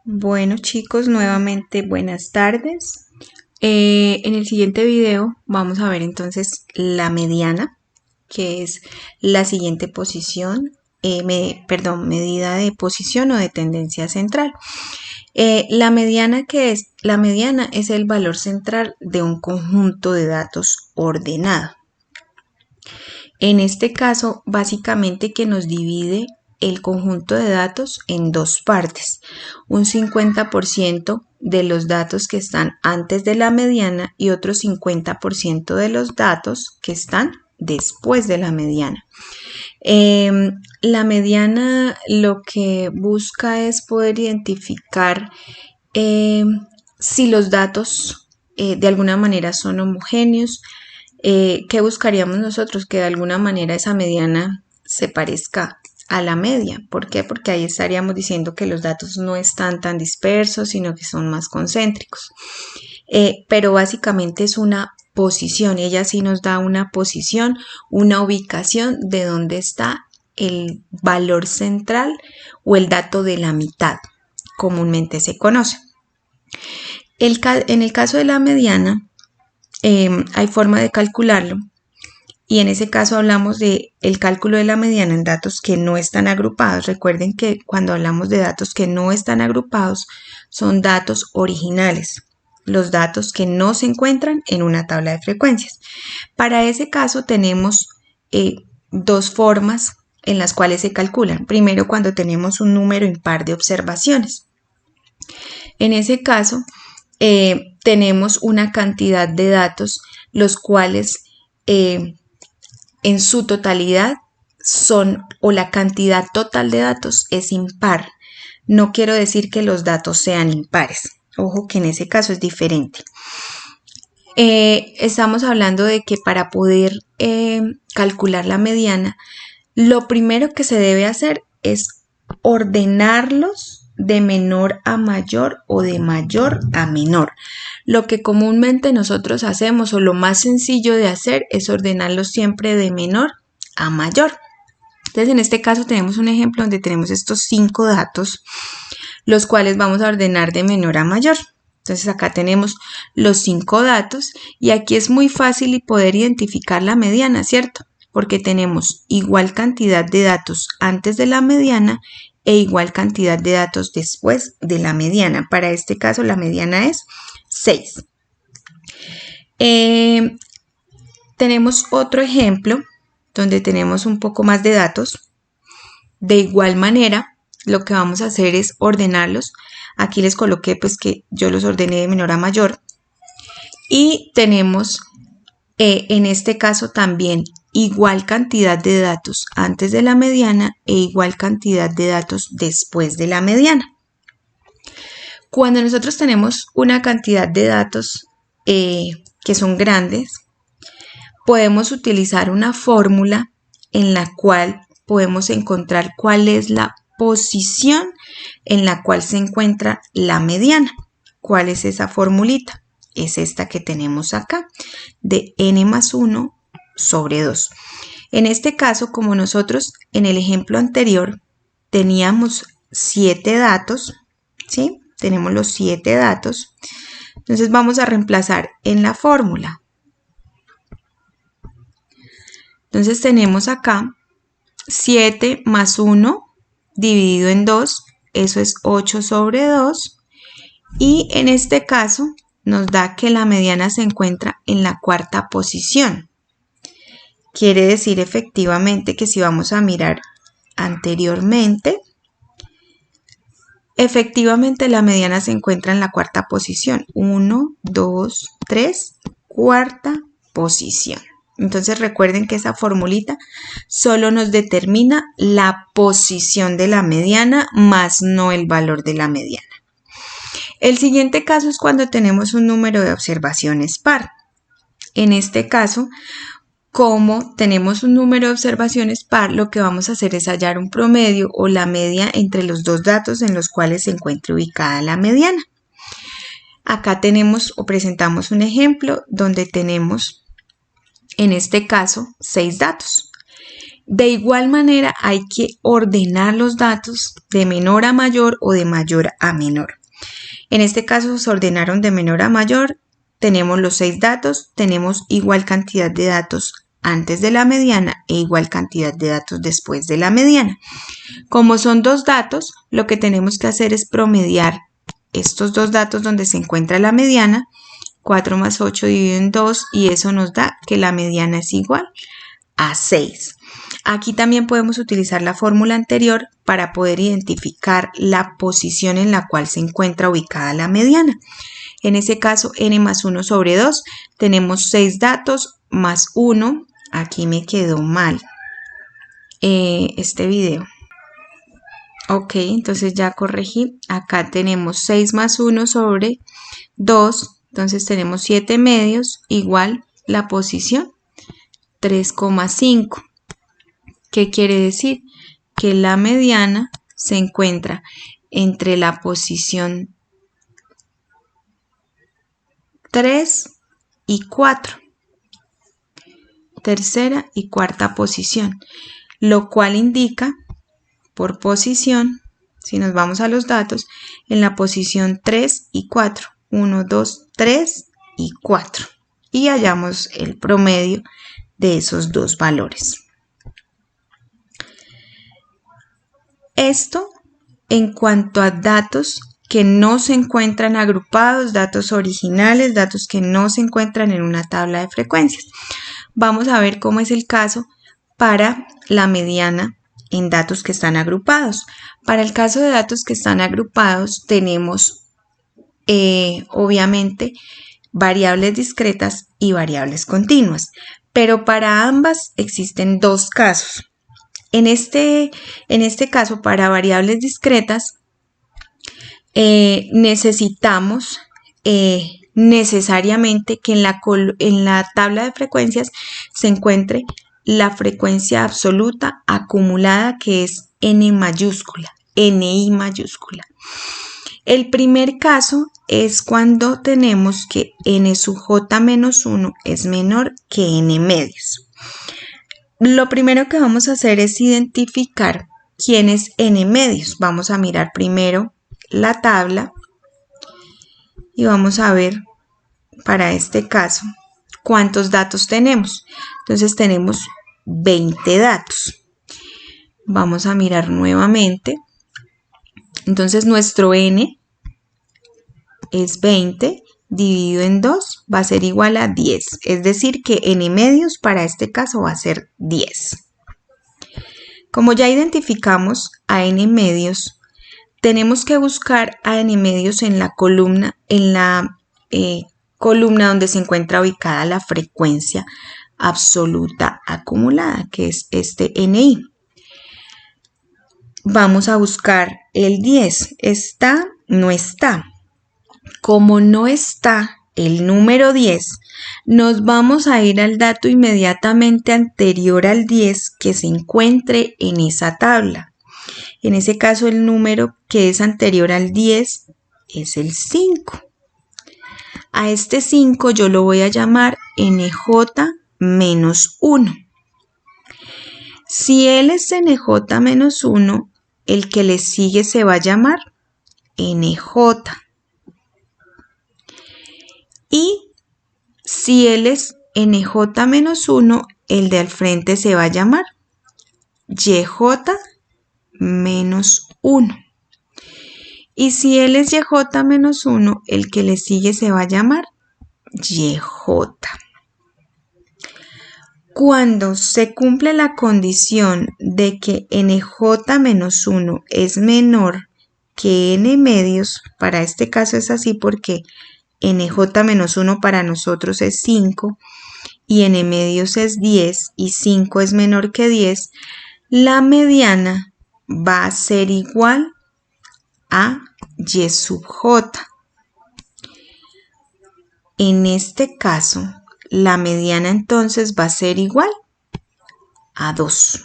Bueno chicos, nuevamente buenas tardes. En el siguiente video vamos a ver entonces la mediana, que es la siguiente posición, medida de posición o de tendencia central. La mediana, ¿qué es? La mediana es el valor central de un conjunto de datos ordenado. En este caso, básicamente que nos divide el conjunto de datos en dos partes. Un 50% de los datos que están antes de la mediana y otro 50% de los datos que están después de la mediana. La mediana lo que busca es poder identificar si los datos de alguna manera son homogéneos. ¿Qué buscaríamos nosotros? Que de alguna manera esa mediana se parezca a la media. ¿Por qué? Porque ahí estaríamos diciendo que los datos no están tan dispersos, sino que son más concéntricos. Pero básicamente es una posición. Ella sí nos da una posición, una ubicación de dónde está el valor central o el dato de la mitad, comúnmente se conoce. En el caso de la mediana, hay forma de calcularlo y en ese caso hablamos de el cálculo de la mediana en datos que no están agrupados. Recuerden que cuando hablamos de datos que no están agrupados son datos originales, los datos que no se encuentran en una tabla de frecuencias. Para ese caso tenemos dos formas en las cuales se calculan. Primero, cuando tenemos un número impar de observaciones. En ese caso tenemos una cantidad de datos los cuales en su totalidad son, o la cantidad total de datos es impar. No quiero decir que los datos sean impares. Ojo que en ese caso es diferente. Estamos hablando de que para poder calcular la mediana, lo primero que se debe hacer es ordenarlos de menor a mayor o de mayor a menor. Lo que comúnmente nosotros hacemos o lo más sencillo de hacer es ordenarlos siempre de menor a mayor. Entonces en este caso tenemos un ejemplo donde tenemos estos 5 datos, los cuales vamos a ordenar de menor a mayor. Entonces acá tenemos los 5 datos y aquí es muy fácil poder identificar la mediana, ¿cierto? Porque tenemos igual cantidad de datos antes de la mediana e igual cantidad de datos después de la mediana. Para este caso la mediana es 6. Tenemos otro ejemplo donde tenemos un poco más de datos. De igual manera, lo que vamos a hacer es ordenarlos. Aquí les coloqué pues que yo los ordené de menor a mayor. Y tenemos en este caso también igual cantidad de datos antes de la mediana e igual cantidad de datos después de la mediana. Cuando nosotros tenemos una cantidad de datos que son grandes, podemos utilizar una fórmula en la cual podemos encontrar cuál es la posición en la cual se encuentra la mediana. ¿Cuál es esa formulita? Es esta que tenemos acá, de n más 1 sobre 2. En este caso, como nosotros en el ejemplo anterior teníamos 7 datos, ¿sí? Tenemos los 7 datos. Entonces vamos a reemplazar en la fórmula. Entonces tenemos acá 7 más 1 dividido en 2, eso es 8 sobre 2. Y en este caso nos da que la mediana se encuentra en la cuarta posición. Quiere decir efectivamente que si vamos a mirar anteriormente, efectivamente la mediana se encuentra en la cuarta posición. 1, 2, 3, cuarta posición. Entonces recuerden que esa formulita solo nos determina la posición de la mediana, más no el valor de la mediana. El siguiente caso es cuando tenemos un número de observaciones par. En este caso, como tenemos un número de observaciones par, lo que vamos a hacer es hallar un promedio o la media entre los dos datos en los cuales se encuentra ubicada la mediana. Acá tenemos o presentamos un ejemplo donde tenemos, en este caso, 6 datos. De igual manera hay que ordenar los datos de menor a mayor o de mayor a menor. En este caso se ordenaron de menor a mayor. Tenemos los 6 datos, tenemos igual cantidad de datos antes de la mediana e igual cantidad de datos después de la mediana. Como son 2 datos, lo que tenemos que hacer es promediar estos 2 datos donde se encuentra la mediana. 4 más 8 dividido en 2 y eso nos da que la mediana es igual a 6. Aquí también podemos utilizar la fórmula anterior para poder identificar la posición en la cual se encuentra ubicada la mediana. En ese caso, n más 1 sobre 2, tenemos 6 datos más 1. Aquí me quedó mal este video. Ok, entonces ya corregí. Acá tenemos 6 más 1 sobre 2. Entonces tenemos 7 medios igual la posición 3,5. ¿Qué quiere decir? Que la mediana se encuentra entre la posición 3 y 4. Tercera y cuarta posición. Lo cual indica por posición, si nos vamos a los datos, en la posición 3 y 4. 1, 2, 3 y 4. Y hallamos el promedio de esos dos valores. Esto en cuanto a datos que no se encuentran agrupados, datos originales, datos que no se encuentran en una tabla de frecuencias. Vamos a ver cómo es el caso para la mediana en datos que están agrupados. Para el caso de datos que están agrupados tenemos obviamente variables discretas y variables continuas, pero para ambas existen 2 casos. En este caso, para variables discretas, necesitamos necesariamente que en la tabla de frecuencias se encuentre la frecuencia absoluta acumulada, que es N mayúscula, NI mayúscula. El primer caso es cuando tenemos que N sub J menos 1 es menor que N medios. Lo primero que vamos a hacer es identificar quién es N medios. Vamos a mirar primero la tabla y vamos a ver para este caso cuántos datos tenemos. Entonces tenemos 20 datos. Vamos a mirar nuevamente. Entonces nuestro N es 20 dividido en 2 va a ser igual a 10. Es decir que N medios para este caso va a ser 10. Como ya identificamos a N medios, tenemos que buscar a N medios en la columna, columna donde se encuentra ubicada la frecuencia absoluta acumulada, que es este NI. Vamos a buscar el 10. ¿Está? No está. Como no está el número 10, nos vamos a ir al dato inmediatamente anterior al 10 que se encuentre en esa tabla. En ese caso, el número que es anterior al 10 es el 5. A este 5 yo lo voy a llamar NJ menos 1. Si él es NJ menos 1, el que le sigue se va a llamar NJ. Y si él es NJ menos 1, el de al frente se va a llamar YJ menos 1. Y si él es YJ menos 1, el que le sigue se va a llamar YJ. Cuando se cumple la condición de que NJ menos 1 es menor que N medios, para este caso es así porque NJ menos 1 para nosotros es 5 y N medios es 10 y 5 es menor que 10, la mediana va a ser igual a Y sub J. En este caso, la mediana entonces va a ser igual a 2,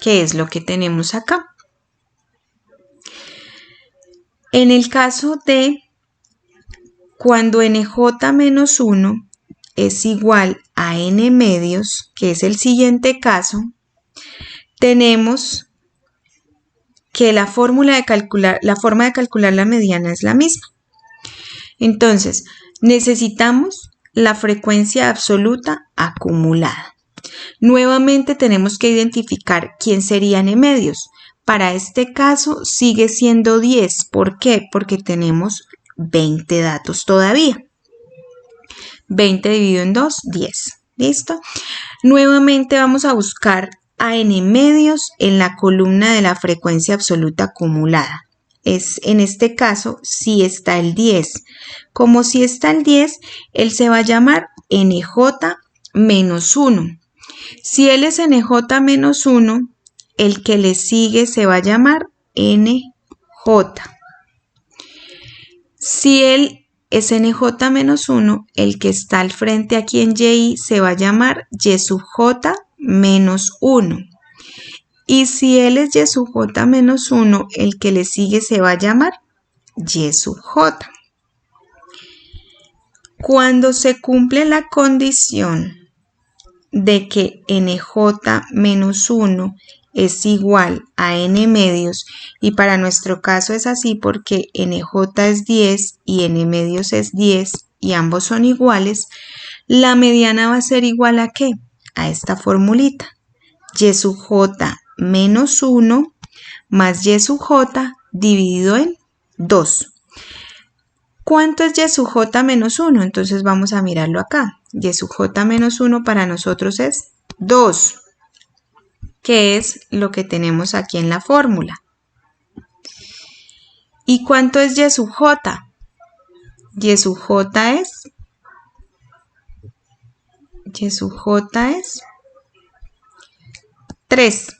que es lo que tenemos acá. En el caso de cuando NJ menos 1 es igual a n medios, que es el siguiente caso, tenemos que la forma de calcular la mediana es la misma. Entonces, necesitamos la frecuencia absoluta acumulada. Nuevamente tenemos que identificar quién sería n medios. Para este caso sigue siendo 10. ¿Por qué? Porque tenemos 20 datos todavía. 20 dividido en 2, 10. ¿Listo? Nuevamente vamos a buscar a n medios en la columna de la frecuencia absoluta acumulada. En este caso, sí está el 10. Como si está el 10, él se va a llamar NJ menos 1. Si él es NJ menos 1, el que le sigue se va a llamar NJ. Si él es NJ menos 1, el que está al frente aquí en Y se va a llamar Y sub J menos 1. Y si él es Y sub J menos 1, el que le sigue se va a llamar Y sub J. Cuando se cumple la condición de que NJ menos 1 es igual a n medios, y para nuestro caso es así porque NJ es 10 y n medios es 10 y ambos son iguales, la mediana va a ser igual a ¿qué? A esta formulita. Y sub J menos 1 más Y sub J dividido en 2. ¿Cuánto es Y sub J menos 1? Entonces vamos a mirarlo acá. Y sub J menos 1 para nosotros es 2, que es lo que tenemos aquí en la fórmula. ¿Y cuánto es Y sub J? Y sub J es 3,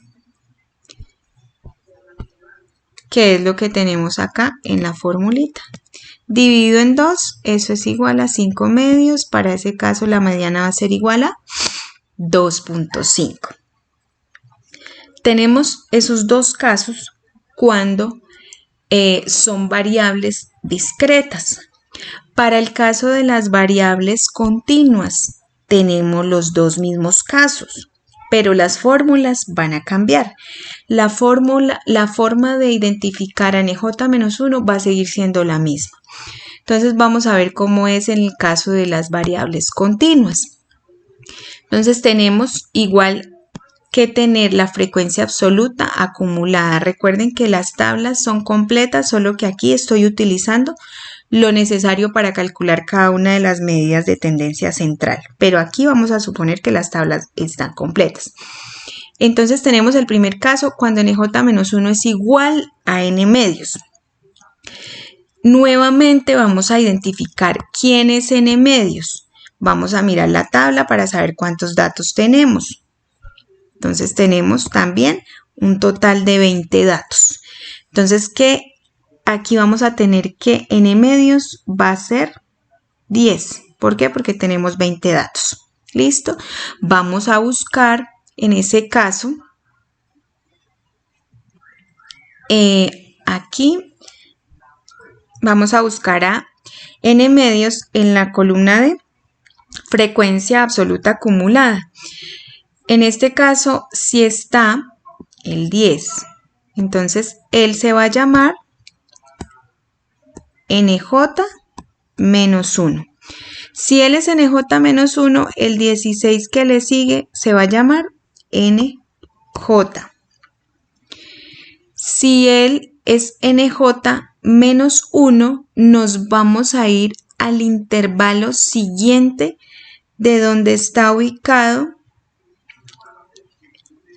que es lo que tenemos acá en la formulita. Dividido en 2, eso es igual a 5 medios. Para ese caso la mediana va a ser igual a 2.5. Tenemos esos dos casos cuando son variables discretas. Para el caso de las variables continuas, tenemos los dos mismos casos, pero las fórmulas van a cambiar. La forma de identificar a NJ-1 va a seguir siendo la misma. Entonces vamos a ver cómo es en el caso de las variables continuas. Entonces tenemos igual que tener la frecuencia absoluta acumulada. Recuerden que las tablas son completas, solo que aquí estoy utilizando lo necesario para calcular cada una de las medidas de tendencia central. Pero aquí vamos a suponer que las tablas están completas. Entonces tenemos el primer caso cuando NJ-1 es igual a n medios. Nuevamente vamos a identificar quién es n medios. Vamos a mirar la tabla para saber cuántos datos tenemos. Entonces tenemos también un total de 20 datos. Entonces, aquí vamos a tener que n medios va a ser 10. ¿Por qué? Porque tenemos 20 datos. ¿Listo? Vamos a buscar en ese caso, aquí vamos a buscar a n medios en la columna de frecuencia absoluta acumulada. En este caso, si está el 10, entonces él se va a llamar NJ menos 1. Si él es NJ menos 1, el 16 que le sigue se va a llamar NJ. Si él es NJ menos 1, nos vamos a ir al intervalo siguiente de donde está ubicado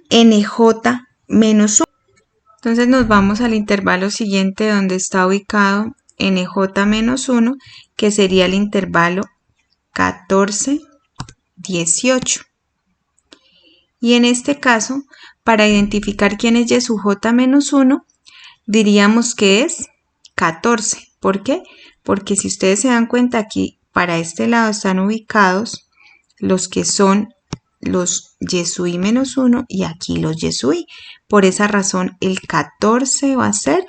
NJ menos 1. Entonces nos vamos al intervalo siguiente donde está ubicado NJ menos 1, que sería el intervalo 14, 18. Y en este caso, para identificar quién es Y sub J menos 1, diríamos que es 14. ¿Por qué? Porque si ustedes se dan cuenta aquí, para este lado están ubicados los que son los Y sub I menos 1 y aquí los Y sub I. Por esa razón, el 14 va a ser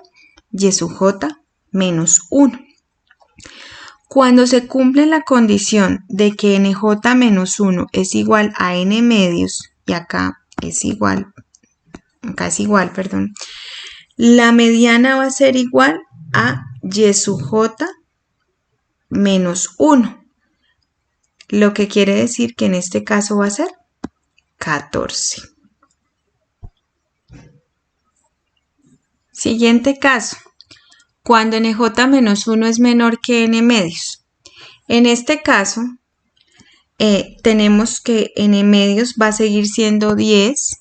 Y sub J menos 1. Cuando se cumple la condición de que nj-1 es igual a n medios, y acá es igual, la mediana va a ser igual a y sub j menos 1, lo que quiere decir que en este caso va a ser 14. Siguiente caso, cuando nj-1 es menor que n medios. En este caso, tenemos que n medios va a seguir siendo 10.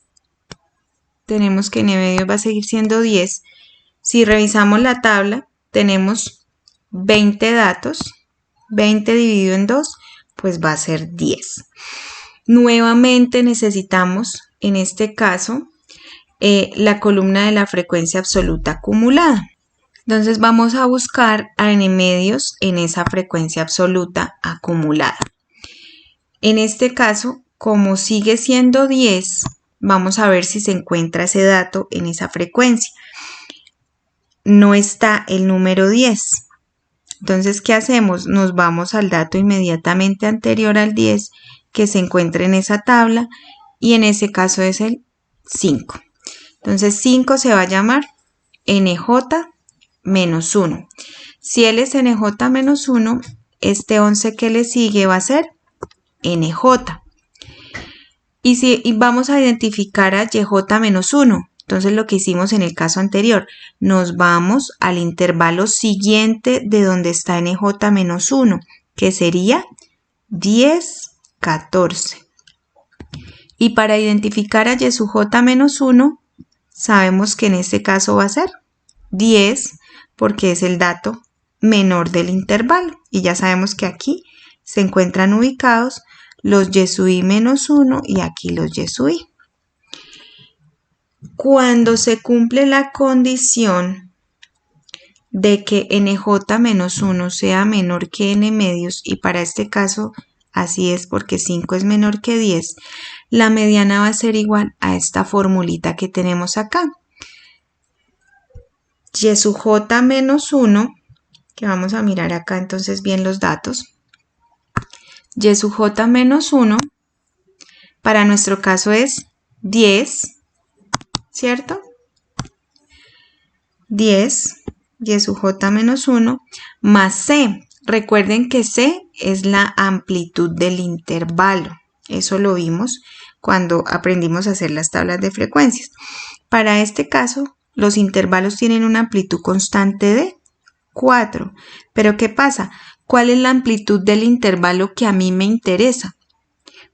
Si revisamos la tabla, tenemos 20 datos. 20 dividido en 2, pues va a ser 10. Nuevamente necesitamos, en este caso, la columna de la frecuencia absoluta acumulada. Entonces vamos a buscar a n medios en esa frecuencia absoluta acumulada. En este caso, como sigue siendo 10, vamos a ver si se encuentra ese dato en esa frecuencia. No está el número 10. Entonces, ¿qué hacemos? Nos vamos al dato inmediatamente anterior al 10 que se encuentra en esa tabla y en ese caso es el 5. Entonces, 5 se va a llamar nj-1. Si él es nj-1, este 11 que le sigue va a ser nj. Y vamos a identificar a yj-1. Entonces lo que hicimos en el caso anterior, nos vamos al intervalo siguiente de donde está nj-1, que sería 10, 14. Y para identificar a y sub j-1, sabemos que en este caso va a ser 10, porque es el dato menor del intervalo. Y ya sabemos que aquí se encuentran ubicados los y sub i menos 1 y aquí los y sub i. Cuando se cumple la condición de que nj-1 sea menor que n medios, y para este caso así es porque 5 es menor que 10, la mediana va a ser igual a esta formulita que tenemos acá. Y sub j menos 1, que vamos a mirar acá entonces bien los datos. Y sub j menos 1, para nuestro caso es 10, ¿cierto? 10, y sub j menos 1, más c. Recuerden que c es la amplitud del intervalo. Eso lo vimos cuando aprendimos a hacer las tablas de frecuencias. Para este caso, los intervalos tienen una amplitud constante de 4. Pero ¿qué pasa? ¿Cuál es la amplitud del intervalo que a mí me interesa?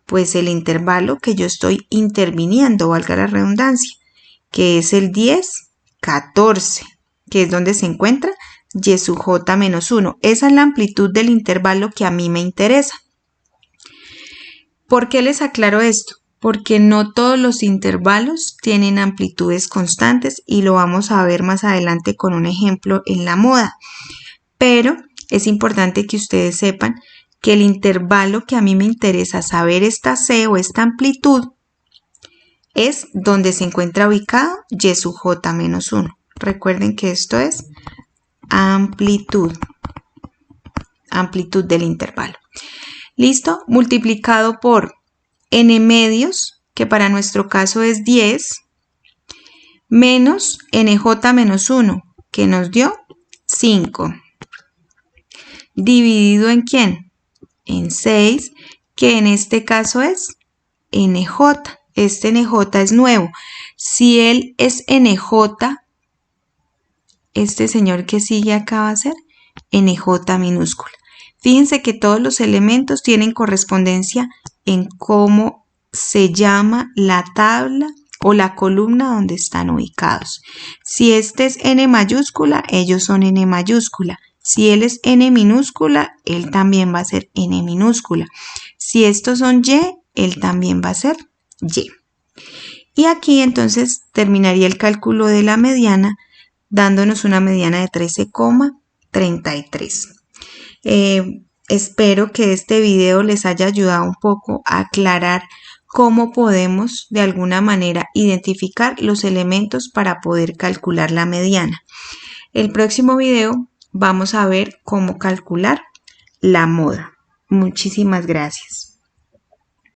Pues el intervalo que yo estoy interviniendo, valga la redundancia, que es el 10, 14, que es donde se encuentra y sub j menos 1. Esa es la amplitud del intervalo que a mí me interesa. ¿Por qué les aclaro esto? Porque no todos los intervalos tienen amplitudes constantes y lo vamos a ver más adelante con un ejemplo en la moda. Pero es importante que ustedes sepan que el intervalo que a mí me interesa saber esta c o esta amplitud es donde se encuentra ubicado y sub j menos 1. Recuerden que esto es amplitud del intervalo. ¿Listo? Multiplicado por n medios, que para nuestro caso es 10, menos nj menos 1, que nos dio 5. Dividido en ¿quién? En 6, que en este caso es nj. Este nj es nuevo. Si él es nj, este señor que sigue acá va a ser nj minúscula. Fíjense que todos los elementos tienen correspondencia en cómo se llama la tabla o la columna donde están ubicados. Si este es n mayúscula, ellos son n mayúscula. Si él es n minúscula, él también va a ser n minúscula. Si estos son y, él también va a ser y. Y aquí entonces terminaría el cálculo de la mediana dándonos una mediana de 13,33. Espero que este video les haya ayudado un poco a aclarar cómo podemos de alguna manera identificar los elementos para poder calcular la mediana. El próximo video vamos a ver cómo calcular la moda. Muchísimas gracias.